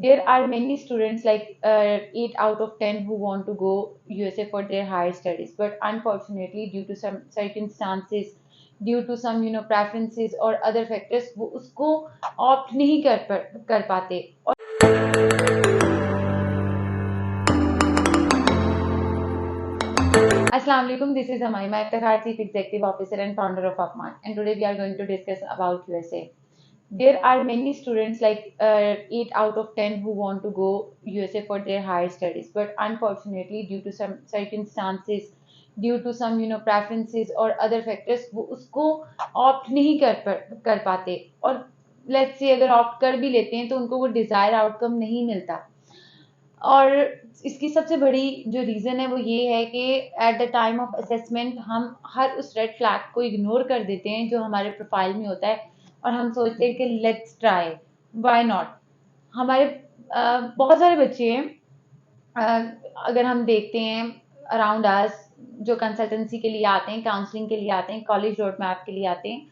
There are many students, like 8 out of 10, who want to go USA for their higher studies, but unfortunately, due to some circumstances, due to some preferences or other factors, वो उसको opt नहीं कर पाते. Assalamu alaikum. This is Amai, Iftkhar, Chief Executive Officer and founder of Upman, and today we are going to discuss about USA. There are many students, like 8 out of 10, who want to go USA for their higher studies, but unfortunately, due to some circumstances, due to some preferences or other factors, वो उसको opt नहीं कर पाते. और let's say अगर opt कर भी लेते हैं तो उनको वो desired outcome नहीं मिलता. और इसकी सबसे बड़ी जो रीज़न है वो ये है कि at the time of assessment हम हर उस रेड फ्लैग को इग्नोर कर देते हैं जो हमारे प्रोफाइल में होता है, और हम सोचते हैं कि लेट्स ट्राई, व्हाई नॉट. हमारे बहुत सारे बच्चे हैं, अगर हम देखते हैं अराउंड अस, जो कंसल्टेंसी के लिए आते हैं, काउंसलिंग के लिए आते हैं, कॉलेज रोड मैप के लिए आते हैं.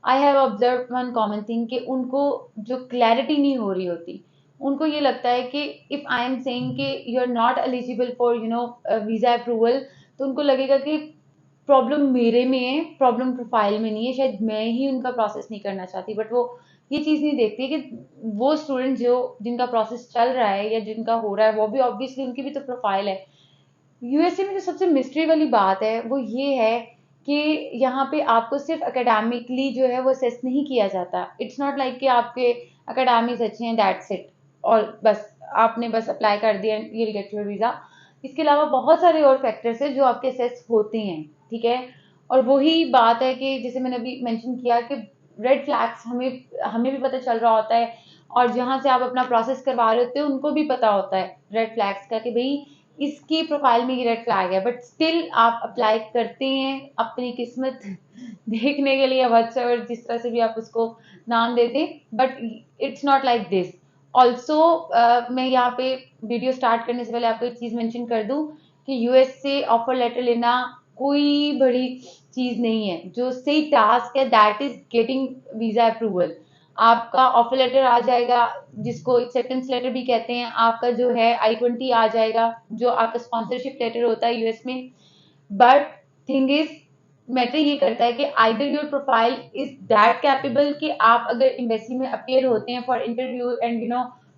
I have observe one common thing कि उनको जो क्लैरिटी नहीं हो रही होती, उनको ये लगता है कि इफ आई एम सेइंग कि you are not eligible for visa approval, तो उनको लगेगा कि प्रॉब्लम मेरे में है, प्रॉब्लम प्रोफाइल में नहीं है, शायद मैं ही उनका प्रोसेस नहीं करना चाहती. बट वो ये चीज़ नहीं देखती कि वो स्टूडेंट जो जिनका प्रोसेस चल रहा है या जिनका हो रहा है, वो भी ऑब्वियसली उनकी भी तो प्रोफाइल है. यूएसए में जो सबसे मिस्ट्री वाली बात है वो ये है कि यहाँ पे आपको सिर्फ एकेडमिकली जो है वो असेस नहीं किया जाता. इट्स नॉट लाइक कि आपके एकेडमिक्स अच्छे हैं, दैट्स इट, और बस आपने बस अप्लाई कर दिया, you will get your visa. इसके अलावा बहुत सारे और फैक्टर्स हैं जो आपके असेस होते हैं, ठीक है. और वही बात है कि जैसे मैंने अभी मेंशन किया कि रेड फ्लैग्स हमें हमें भी पता चल रहा होता है, और जहाँ से आप अपना प्रोसेस करवा रहे होते हो उनको भी पता होता है रेड फ्लैग्स का कि भाई इसकी प्रोफाइल में ये रेड फ्लैग है, बट स्टिल आप अप्लाई करते हैं अपनी किस्मत देखने के लिए, व्हाट्सएवर जिस तरह से भी आप उसको नाम देते. But it's not like this. Also मैं यहाँ पे वीडियो स्टार्ट करने से पहले आपको एक चीज़ मेंशन कर दूं कि यूएस से ऑफर लेटर लेना कोई बड़ी चीज़ नहीं है. जो सही टास्क है that is getting visa approval. आपका ऑफर लेटर आ जाएगा, जिसको एक्सेप्टेंस लेटर भी कहते हैं. आपका जो है I-20 आ जाएगा, जो आपका स्पॉन्सरशिप लेटर होता है यूएस में. बट थिंग इज, मैटर ये करता है कि either your profile is that capable कि आप अगर एम्बेसी में अपीयर होते हैं for interview and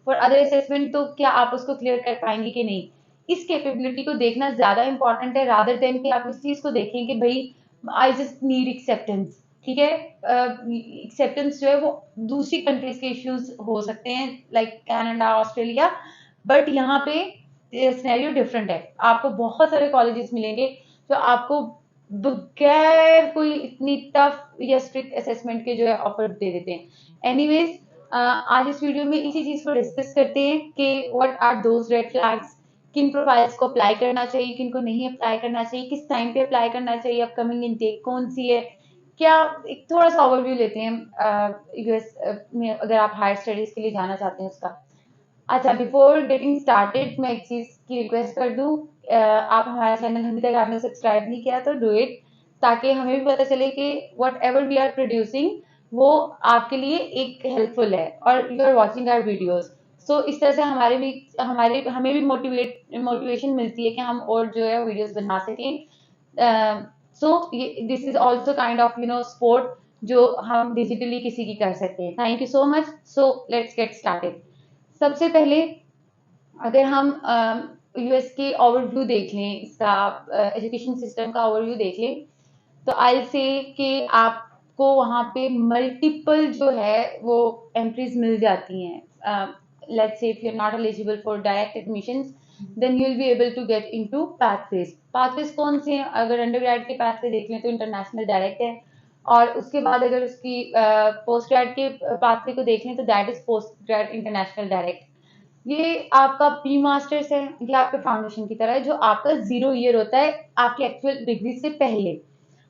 for other assessment, तो क्या आप उसको क्लियर कर पाएंगे कि नहीं. इस कैपेबिलिटी को देखना ज्यादा इंपॉर्टेंट है रादर देन कि आप इस चीज को देखें कि भाई आई जस्ट नीड एक्सेप्टेंस. ठीक है, एक्सेप्टेंस जो है वो दूसरी कंट्रीज के इश्यूज हो सकते हैं, लाइक कनाडा, ऑस्ट्रेलिया. बट यहाँ पे सिनेरियो डिफरेंट है. आपको बहुत सारे कॉलेजेस मिलेंगे जो आपको बगैर कोई इतनी टफ या स्ट्रिक्ट असेसमेंट के जो है ऑफर दे देते हैं. एनीवेज, आज इस वीडियो में इसी चीज को डिस्कस करते हैं कि what are those red flags, किन प्रोफाइल्स को अप्लाई करना चाहिए, किन को नहीं अप्लाई करना चाहिए, किस टाइम पे अप्लाई करना चाहिए, अपकमिंग इनटेक कौन सी है, क्या. एक थोड़ा सा ओवरव्यू लेते हैं यूएस में अगर आप हायर स्टडीज के लिए जाना चाहते हैं उसका. अच्छा, बिफोर गेटिंग स्टार्टेड मैं एक चीज की रिक्वेस्ट कर दूं, आप हमारा चैनल अभी तक आपने सब्सक्राइब नहीं किया तो डू इट, ताकि हमें भी पता चले कि what ever we are producing वो आपके लिए एक हेल्पफुल है और you are watching our videos. So इस तरह से हमें भी मोटिवेशन मिलती है कि हम और जो है वीडियोज बना सकें. So this is also kind of sport जो हम डिजिटली किसी की कर सकते हैं. Thank you so much. So let's get started. सबसे पहले अगर हम यूएस के ओवरव्यू देख लें, इसका एजुकेशन सिस्टम का ओवरव्यू देख लें, तो आई से कि आपको वहाँ पे मल्टीपल जो है वो एंट्रीज मिल जाती हैं. Let's say if you are not eligible for direct admissions, then you will be able to get into pathways. Pathways कौन से हैं? अगर अंडरग्रेड के पाथवे देख लें तो इंटरनेशनल डायरेक्ट है, और उसके बाद अगर उसकी पोस्ट ग्रेड के पाथवे को देख लें तो that is post grade international direct. ये आपका प्री मास्टर्स है, ये आपके फाउंडेशन की तरह है, जो आपका 0 ईयर होता है आपकी एक्चुअल डिग्री से पहले.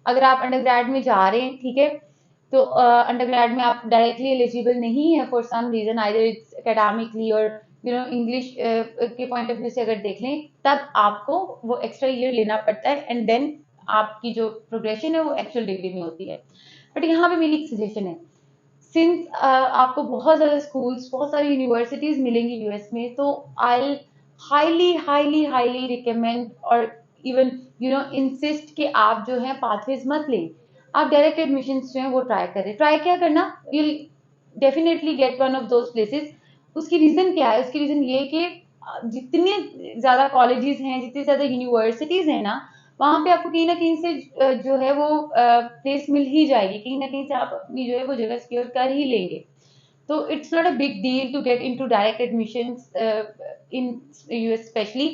अगर आप अंडरग्रेड में जा रहे हैं, ठीक है, तो अंडरग्रेड में आप डायरेक्टली एलिजिबल नहीं है for some reason, either it's academically और इंग्लिश के पॉइंट ऑफ व्यू से अगर देख लें, तब आपको वो एक्स्ट्रा ईयर लेना पड़ता है, एंड देन आपकी जो प्रोग्रेशन है वो एक्चुअल डिग्री में होती है. बट यहाँ पे मेरी एक सजेशन है, सिंस आपको बहुत ज़्यादा स्कूल्स, बहुत सारी यूनिवर्सिटीज़ मिलेंगी यूएस में, तो I highly highly highly recommend और इवन इंसिस्ट कि आप जो है पाथवेज मत लें, आप डायरेक्ट एडमिशन्स जो है वो ट्राई करें। ट्राई क्या करना, will definitely get one of those places. उसकी रीज़न क्या है? उसकी रीज़न ये है कि जितने ज़्यादा कॉलेजेस हैं, जितनी ज़्यादा यूनिवर्सिटीज़ हैं ना, वहाँ पे आपको कहीं न कहीं से जो है वो प्लेस मिल ही जाएगी। कहीं न कहीं से आप अपनी जो है वो जगह सिक्योर कर ही लेंगे। तो it's not a big deal to get into direct admissions in US specially.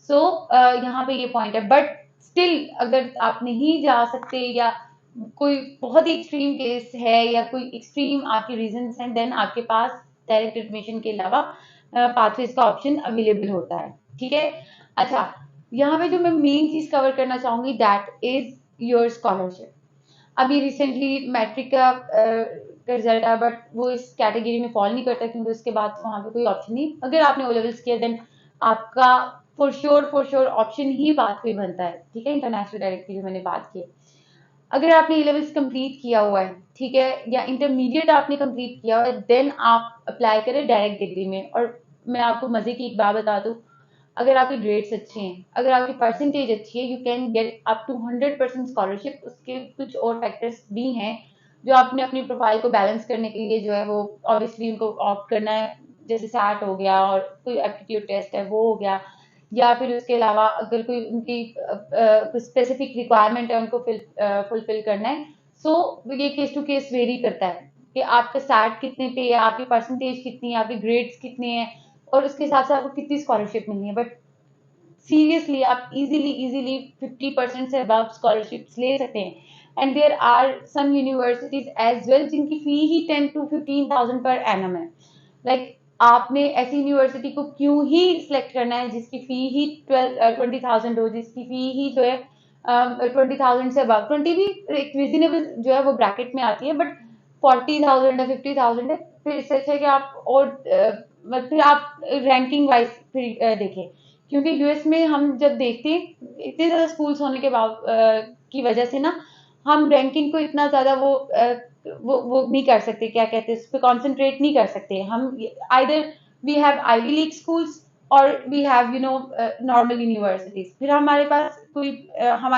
So यहाँ पे ये पॉइंट है, बट स्टिल अगर आप नहीं जा सकते या कोई बहुत ही एक्सट्रीम केस है या कोई एक्सट्रीम आपके रीजंस हैं, देन आपके पास डायरेक्ट एडमिशन के अलावा पाथवेज का ऑप्शन अवेलेबल होता है। ठीक है। अच्छा, यहाँ पे जो मैं मेन चीज कवर करना चाहूंगी दैट इज योर स्कॉलरशिप। अभी रिसेंटली मैट्रिक का रिजल्ट आया, बट वो इस कैटेगरी में फॉल नहीं करता क्योंकि उसके बाद वहाँ पे कोई ऑप्शन नहीं। अगर आपने ओ लेवल्स किया देन आपका for sure option he pathway बनता है। ठीक है, इंटरनेशनल डायरेक्ट की जो मैंने बात की। अगर आपने ए लेवल्स कंप्लीट किया हुआ है, ठीक है, या इंटरमीडिएट आपने कंप्लीट किया हुआ है, देन आप अप्लाई करें डायरेक्ट डिग्री में। और मैं आपको मजे की एक बात बता दूं, अगर आपके ग्रेड्स अच्छे हैं, अगर आपकी परसेंटेज अच्छी है, you can get up to 100% scholarship. उसके कुछ और फैक्टर्स भी हैं जो आपने अपनी प्रोफाइल को बैलेंस करने के लिए जो है वो ऑब्वियसली उनको ऑप्ट करना है। जैसे सैट हो गया और कोई एप्टीट्यूड टेस्ट है वो हो गया, या फिर उसके अलावा अगर कोई उनकी कुछ स्पेसिफिक रिक्वायरमेंट है उनको फुलफिल करना है। सो ये केस टू केस वेरी करता है कि आपका सैट कितने पे है, आपकी परसेंटेज कितनी है, आपके ग्रेड्स कितने हैं, और उसके हिसाब से आपको कितनी स्कॉलरशिप मिलनी है। बट सीरियसली आप इजीली 50% से अबव स्कॉलरशिप्स ले सकते हैं। And there are some universities as well जिनकी fee he 10 to 15,000 per annum है। लाइक आपने ऐसी यूनिवर्सिटी को क्यों ही सिलेक्ट करना है जिसकी फी ही 20,000 हो, जिसकी फी ही जो है 20,000 से अबव। 20 भी एक रीजनेबल जो है वो ब्रैकेट में आती है, बट 40,000 है, 50,000 है, फिर इससे अच्छा है कि आप और फिर आप रैंकिंग वाइज फिर देखें। क्योंकि यूएस में हम जब देखते हैं इतने ज्यादा स्कूल्स होने के की वजह से ना, हम रैंकिंग को इतना ज्यादा वो नहीं कर सकते, क्या कहते हैं, उस पर कॉन्सेंट्रेट नहीं कर सकते हम। Either we have Ivy League schools और वी हैव नॉर्मल यूनिवर्सिटीज। फिर हमारे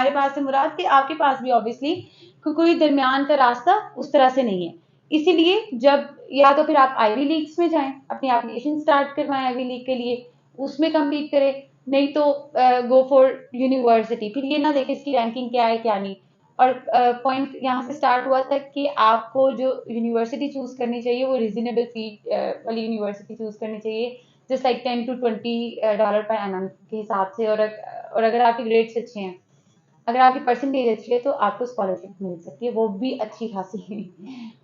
पास से मुराद कि आपके पास भी ऑब्वियसली कोई दरमियान का रास्ता उस तरह से नहीं है। इसीलिए जब या तो फिर आप आईवी लीग्स में जाएं, अपनी एप्लीकेशन स्टार्ट करवाएं आईवी लीग के लिए, उसमें कम्पीट करें, नहीं तो गो फॉर यूनिवर्सिटी। फिर ये ना देखें इसकी रैंकिंग क्या है क्या नहीं। और पॉइंट यहाँ से स्टार्ट हुआ था कि आपको जो यूनिवर्सिटी चूज करनी चाहिए वो रीजनेबल फी वाली यूनिवर्सिटी चूज करनी चाहिए, just like $10 to $20 per annum के हिसाब से। और अगर आपके ग्रेड्स अच्छे हैं, अगर आपकी परसेंटेज अच्छी है, तो आपको स्कॉलरशिप मिल सकती है, वो भी अच्छी खासी।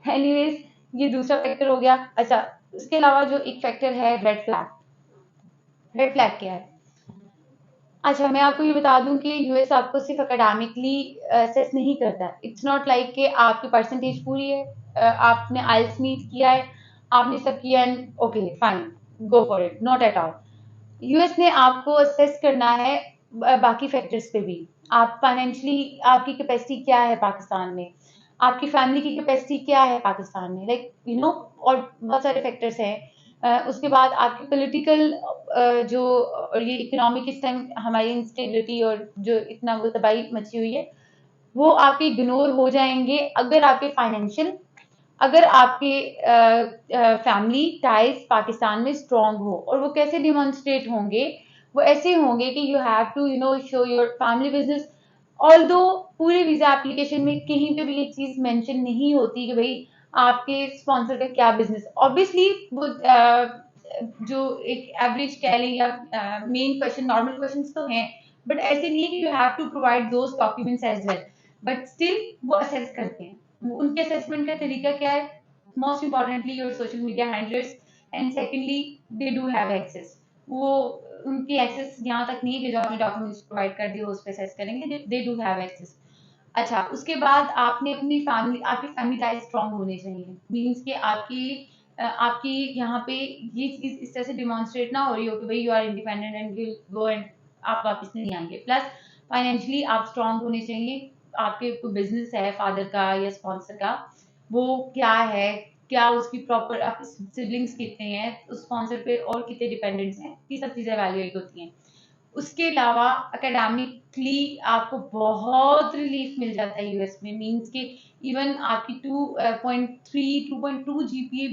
एनीवेज, ये दूसरा फैक्टर हो गया। अच्छा, उसके अलावा जो एक फैक्टर है रेड फ्लैग। रेड फ्लैग क्या है? अच्छा, मैं आपको ये बता दूं कि यूएस आपको सिर्फ एकेडमिकली असेस नहीं करता। इट्स नॉट लाइक कि आपकी परसेंटेज पूरी है, आपने आइल्स मीट किया है, आपने सब किया and okay fine, go for it, not at all. US ने आपको असेस करना है बाकी फैक्टर्स पे भी। आप फाइनेंशियली आपकी कैपेसिटी क्या है पाकिस्तान में, आपकी फैमिली की कैपेसिटी क्या है पाकिस्तान में, लाइक और बहुत सारे फैक्टर्स हैं। उसके बाद आपकी पॉलिटिकल जो और ये इकोनॉमिक इस टाइम हमारी इंस्टेबिलिटी और जो इतना वो तबाही मची हुई है, वो आपके इग्नोर हो जाएंगे अगर आपके फाइनेंशियल, अगर आपके फैमिली टाइज पाकिस्तान में स्ट्रांग हो। और वो कैसे डिमॉन्स्ट्रेट होंगे? वो ऐसे होंगे कि you have to show your family business. Although पूरे वीजा एप्लीकेशन में कहीं पे भी ये चीज मेंशन नहीं होती कि भाई आपके स्पॉन्सर का क्या बिजनेस। ऑब्वियसली वो जो एक एवरेज कह लें या मेन क्वेश्चन, नॉर्मल क्वेश्चन तो हैं, बट ऐसे नहीं है कि you have to provide those documents as well. But still वो असेस करते हैं। उनके असेसमेंट का तरीका क्या है? Most importantly your social media handlers, and secondly they do have access. वो उनकी एक्सेस यहाँ तक नहीं है कि जो आपने डॉक्यूमेंट्स प्रोवाइड कर दिए उस पर असेस करेंगे, दे डू हैव एक्सेस। अच्छा, उसके बाद आपने अपनी फैमिली, आपकी फैमिली टाइज स्ट्रांग होने चाहिए। मीन्स कि आपकी यहाँ पे ये चीज इस तरह से डिमॉन्स्ट्रेट ना हो रही हो कि भाई you are independent and will go and आप वापस नहीं आएंगे। प्लस फाइनेंशियली आप स्ट्रांग होने चाहिए। आपके कोई बिजनेस है फादर का या स्पॉन्सर का, वो क्या है, क्या उसकी प्रॉपर सिबलिंग्स कितने हैं, उस स्पॉन्सर पे और कितने डिपेंडेंट्स हैं, ये सब चीज़ें एवेल्युएट होती हैं। उसके अलावा एकेडमिकली आपको बहुत रिलीफ मिल जाता है यूएस में, मींस कि इवन आपकी 2.3 2.2 जीपीए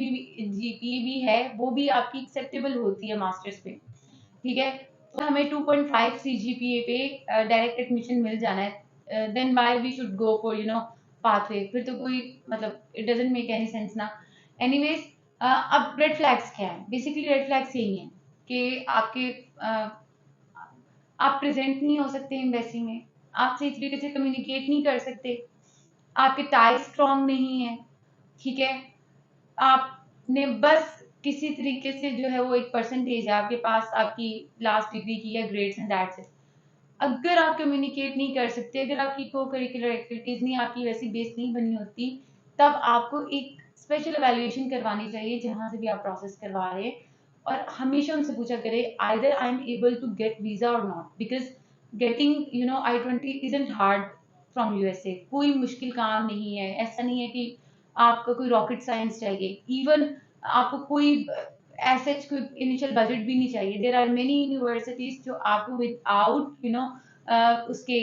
भी है, वो भी आपकी एक्सेप्टेबल होती है मास्टर्स पे, ठीक है। तो हमें 2.5 सीजीपीए पे डायरेक्ट एडमिशन मिल जाना है, then why we should go for pathway, फिर तो कोई मतलब it doesn't make any sense anyways. एनीवेज, अब रेड फ्लैग्स क्या है? बेसिकली रेड फ्लैग्स यही हैं कि आपके आप प्रेजेंट नहीं हो सकते एम्बेसी में, आप सही तरीके से कम्युनिकेट नहीं कर सकते, आपके टाई स्ट्रॉन्ग नहीं है, ठीक है। आपने बस किसी तरीके से जो है वो एक परसेंटेज है आपके पास आपकी लास्ट डिग्री की या ग्रेड्स एंड दैट्स इट। अगर आप कम्युनिकेट नहीं कर सकते, अगर आपकी को करिकुलर एक्टिविटीज नहीं, आपकी वैसी बेस नहीं बनी होती, तब आपको एक स्पेशल एवेल्युएशन करवानी चाहिए जहां से भी आप प्रोसेस करवा रहे हैं, और हमेशा उनसे पूछा करें either I am able to get visa और not, because getting I-20 isn't hard from USA, कोई मुश्किल काम नहीं है, ऐसा नहीं है कि आपका कोई रॉकेट साइंस चाहिए, इवन आपको कोई ऐसे कोई इनिशियल बजट भी नहीं चाहिए। देयर आर मेनी यूनिवर्सिटीज जो आपको विदाउट उसके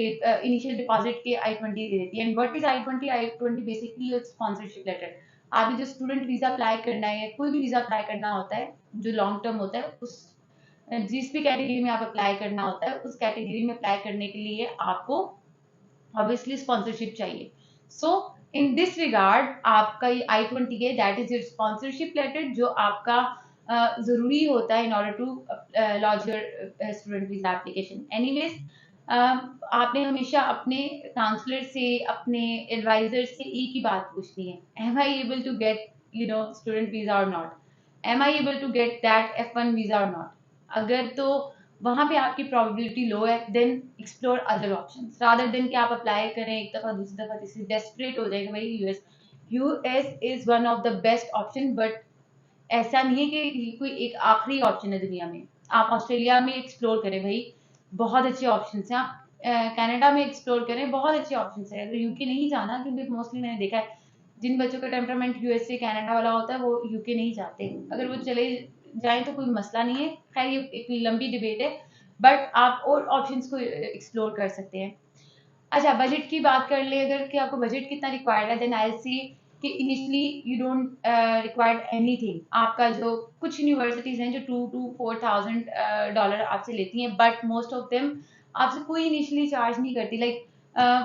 इनिशियल डिपॉजिट के I-20 दे देती है। And what is I-20 basically sponsorship letter. आपने जो स्टूडेंट वीजा अप्लाई करना है, कोई भी वीजा अप्लाई करना होता है जो लॉन्ग टर्म होता है, उस जिस भी कैटेगरी में आप अप्लाई करना होता है, उस कैटेगरी में अप्लाई करने के लिए आपको ऑब्वियसली स्पॉन्सरशिप चाहिए। सो इन दिस रिगार्ड आपका ये I-20 है, that is your sponsorship letter, जो आपका जरूरी होता है in order to launch your student visa application. Anyways, आपने हमेशा अपने काउंसलर से, अपने एडवाइजर से एक ही बात पूछनी है, am I able to get student visa और not, am I able to get that F1 visa और नॉट। अगर तो वहां पे आपकी प्रोबेबिलिटी लो है, then explore other options rather than कि आप अप्लाई करें एक दफा, दूसरी दफा, तीसरी, डेस्परेट हो जाएगा भाई। US is one of the best option, but ऐसा नहीं है कि ये कोई एक आखिरी ऑप्शन है दुनिया में। आप ऑस्ट्रेलिया में एक्सप्लोर करें भाई, बहुत अच्छे ऑप्शन हैं। आप कनाडा में एक्सप्लोर करें, बहुत अच्छे ऑप्शन है। अगर यूके नहीं जाना, क्योंकि मोस्टली मैंने देखा है जिन बच्चों का टेम्परामेंट यूएसए कनाडा वाला होता है वो यूके नहीं जाते, अगर वो चले जाएं तो कोई मसला नहीं है, खैर ये एक लंबी डिबेट है, बट आप और ऑप्शंस को एक्सप्लोर कर सकते हैं। अच्छा, बजट की बात कर ले अगर, कि आपको बजट कितना रिक्वायर्ड है, देन आई सी कि initially you don't required anything. आपका जो कुछ यूनिवर्सिटीज हैं जो $2,000 to 4,000 आपसे लेती हैं, बट मोस्ट ऑफ देम आपसे कोई इनिशियली चार्ज नहीं करती। Like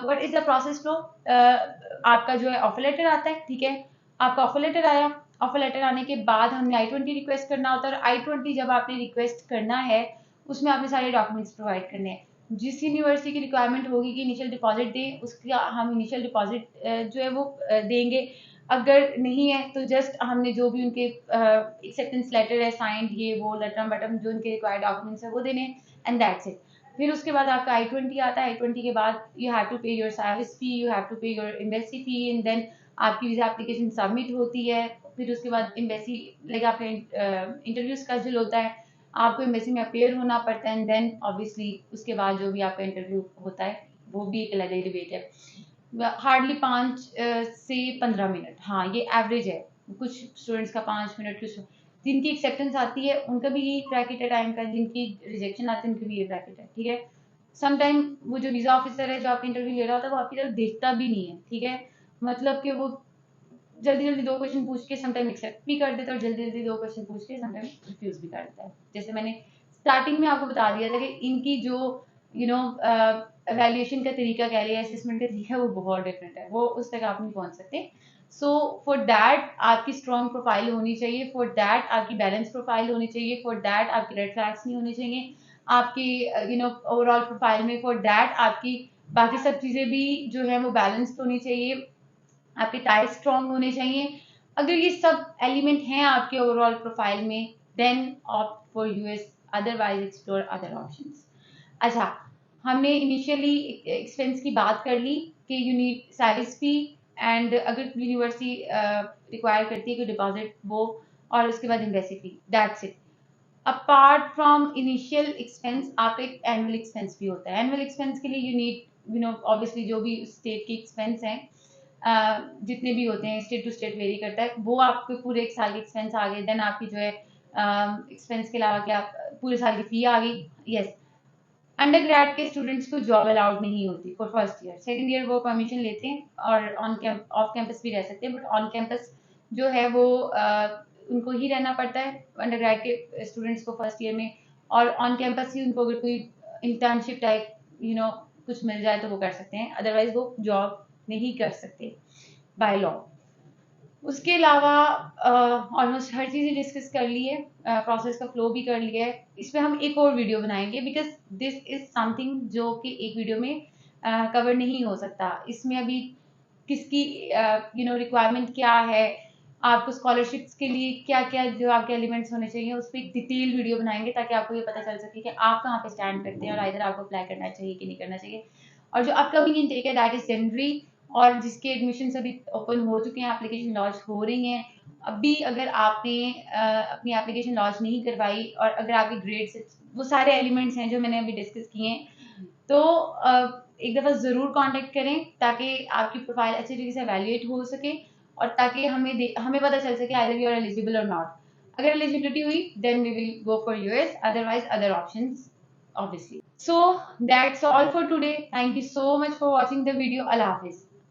what is the process flow, आपका जो है ऑफर लेटर आता है, ठीक है। आपका ऑफर लेटर आया, ऑफर लेटर आने के बाद हमने I-20 रिक्वेस्ट करना होता है, और I-20 जब आपने रिक्वेस्ट करना है उसमें आपने सारे डॉक्यूमेंट्स प्रोवाइड करने हैं। जिस यूनिवर्सिटी की रिक्वायरमेंट होगी कि इनिशियल डिपॉजिट दें, उसका हम इनिशियल डिपॉजिट जो है वो देंगे। अगर नहीं है तो जस्ट हमने जो भी उनके एक्सेप्टेंस लेटर है साइंड, ये वो लटम बटम जो उनके रिक्वायर्ड डॉक्यूमेंट्स है वो देने, एंड दैट्स इट। फिर उसके बाद आपका I-20 आता है। I-20 के बाद you have to pay your service fee, you have to pay your embassy fee, and then आपकी वीजा एप्लीकेशन सबमिट होती है। फिर उसके बाद एम्बेसी लाइक आपका इंटरव्यू स्केड्यूल होता है, आपको एम्बेसी में अपेयर होना पड़ता है, एंड देन ऑब्वियसली उसके बाद जो भी आपका इंटरव्यू होता है वो भी एक अलग डिबेट है। हार्डली 5 से 15 मिनट, हाँ ये एवरेज है। कुछ स्टूडेंट्स का 5 मिनट, कुछ जिनकी एक्सेप्टेंस आती है उनका भी यही ब्रैकेट है टाइम का, जिनकी रिजेक्शन आती है उनकी भी ये ब्रैकेट है, ठीक है। समटाइम वो जो वीजा ऑफिसर है जो आपका इंटरव्यू ले रहा होता है वो आपकी तरफ देखता भी नहीं है, ठीक है। मतलब कि वो जल्दी जल्दी दो क्वेश्चन पूछ के समटाइम एक्सेप्ट भी कर देता है, और जल्दी जल्दी दो क्वेश्चन पूछ के समटाइम रिफ्यूज भी कर देता है। जैसे मैंने स्टार्टिंग में आपको बता दिया था कि इनकी जो एवेल्युएशन का तरीका कह लिया, असेसमेंट का तरीका, वो बहुत डिफरेंट है, वो उस तक आप नहीं पहुंच सकते। सो फॉर दैट आपकी स्ट्रॉन्ग प्रोफाइल होनी चाहिए, फॉर दैट आपकी बैलेंस प्रोफाइल होनी चाहिए, फॉर दैट आपकी रेड फ्लैग्स नहीं होनी चाहिए आपकी ओवरऑल प्रोफाइल में, फॉर दैट आपकी बाकी सब चीजें भी जो है वो बैलेंस्ड होनी चाहिए, आपके टाई स्ट्रॉन्ग होने चाहिए। अगर ये सब एलिमेंट हैं आपके ओवरऑल प्रोफाइल में, then opt for US, otherwise explore other options. अच्छा, हमने इनिशियली एक्सपेंस की बात कर ली कि you need service fee, and अगर यूनिवर्सिटी रिक्वायर करती है कोई डिपॉजिट वो, और उसके बाद embassy fee, that's it. Apart from initial expense आपका एक एनुअल एक्सपेंस भी होता है। एनुअल एक्सपेंस के लिए यू नीड ऑब्वियसली जो भी स्टेट के एक्सपेंस हैं, जितने भी होते हैं, स्टेट टू स्टेट वेरी करता है, वो आपके पूरे एक साल की एक्सपेंस आ गए, देन आपकी जो है एक्सपेंस के अलावा क्या पूरे साल की फी आ गई। यस, अंडर ग्रेड के स्टूडेंट्स को जॉब अलाउड नहीं होती for first year, second year वो परमिशन लेते हैं और ऑफ कैंपस भी रह सकते हैं, बट ऑन कैंपस जो है वो उनको ही रहना पड़ता है अंडर ग्रेड के स्टूडेंट्स को फर्स्ट ईयर में, और ऑन कैंपस ही उनको अगर कोई इंटर्नशिप टाइप कुछ मिल जाए तो वो कर सकते हैं, अदरवाइज वो जॉब नहीं कर सकते बाय लॉ। उसके अलावा ऑलमोस्ट हर चीज़ डिस्कस कर ली है, प्रोसेस का फ्लो भी कर लिया है। इस पे हम एक और वीडियो बनाएंगे बिकॉज दिस इज समथिंग जो कि एक वीडियो में कवर नहीं हो सकता। इसमें अभी किसकी रिक्वायरमेंट क्या है, आपको स्कॉलरशिप्स के लिए क्या क्या जो आपके एलिमेंट्स होने चाहिए, उस पर एक डिटेल वीडियो बनाएंगे ताकि आपको ये पता चल सके कि आप कहाँ पे स्टैंड करते हैं और इधर आपको अप्लाई करना चाहिए कि नहीं करना चाहिए। और जो अपकमिंग इनटेक है दैट इज जनवरी, और जिसके एडमिशन अभी ओपन हो चुके हैं, एप्लीकेशन लॉन्च हो रही हैं। अभी अगर आपने अपनी एप्लीकेशन लॉन्च नहीं करवाई और अगर आपके ग्रेड्स वो सारे एलिमेंट्स हैं जो मैंने अभी डिस्कस किए हैं, तो एक दफ़ा ज़रूर कांटेक्ट करें ताकि आपकी प्रोफाइल अच्छी तरीके से एवेल्युएट हो सके और ताकि हमें पता चल सके आइदर यू आर एलिजिबल और नॉट। अगर एलिजिबिलिटी हुई then we will go for US, otherwise other options obviously. So that's all for today. Thank you so much for watching the video. Allah Hafiz.